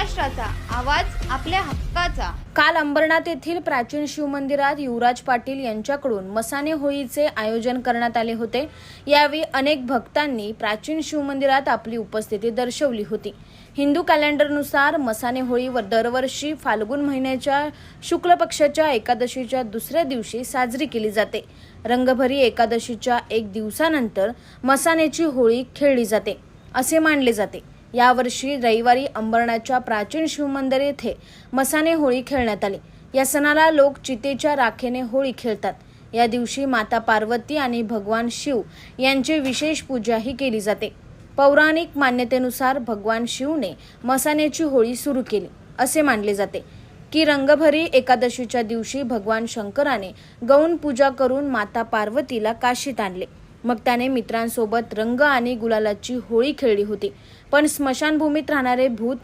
महाराष्ट्राचा आवाज आपल्या हक्काचा। काल अंबरनाथ येथील प्राचीन शिवमंदिरात युवराज पाटील यांच्याकडून मसाणे होळीचे आयोजन करण्यात आले होते। यावेळी अनेक भक्तांनी प्राचीन शिवमंदिरात आपली उपस्थिती दर्शवली होती। हिंदू कॅलेंडरनुसार मसाणे होळी दरवर्षी फाल्गुन महिन्याच्या शुक्ल पक्षाच्या एकादशीच्या दुसऱ्या दिवशी साजरी केली जाते। रंगभरी एकादशीच्या एक दिवसानंतर मसाण्याची होळी खेळली जाते असे मानले जाते। यावर्षी रविवारी अंबरनाथच्या प्राचीन शिवमंदिर येथे मसाणे होळी खेळण्यात आली। या सणाला लोक चितेच्या राखेने होळी खेळतात। या दिवशी माता पार्वती आणि भगवान शिव यांची विशेष पूजाही केली जाते। पौराणिक मान्यतेनुसार भगवान शिवने मसाण्याची होळी सुरू केली असे मानले जाते की रंगभरी एकादशीच्या दिवशी भगवान शंकराने गौण पूजा करून माता पार्वतीला काशीत आणले। मग त्याने मित्रांसोबत रंग आणि गुलालाची होळी खेळली होती। पण स्मशानभूमीत राहणारे भूत,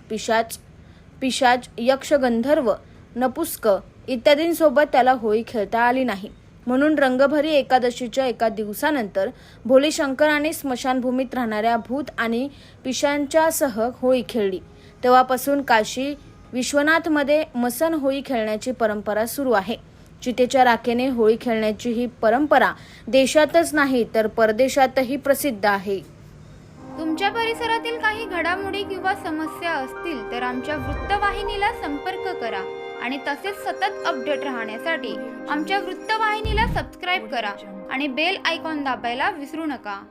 पिशाच, यक्ष, गंधर्व, नपुंसक इत्यादींसोबत त्याला होळी खेळता आली नाही। म्हणून रंगभरी एकादशीच्या एका दिवसानंतर भोले शंकराने स्मशानभूमीत राहणाऱ्या भूत आणि पिशाचांसह होळी खेळली। तेव्हापासून काशी विश्वनाथमध्ये मसन होळी खेळण्याची परंपरा सुरू आहे। चितेच्या राखेने होळी खेळण्याची ही परंपरा देशातच नाही तर परदेशातही प्रसिद्ध आहे। तुमच्या परिसरातील काही घडामोडी किंवा समस्या असतील तर आमच्या वृत्तवाहिनीला संपर्क करा आणि तसेच सतत अपडेट राहण्यासाठी आमच्या वृत्तवाहिनीला सबस्क्राईब करा आणि बेल आयकॉन दाबायला विसरू नका।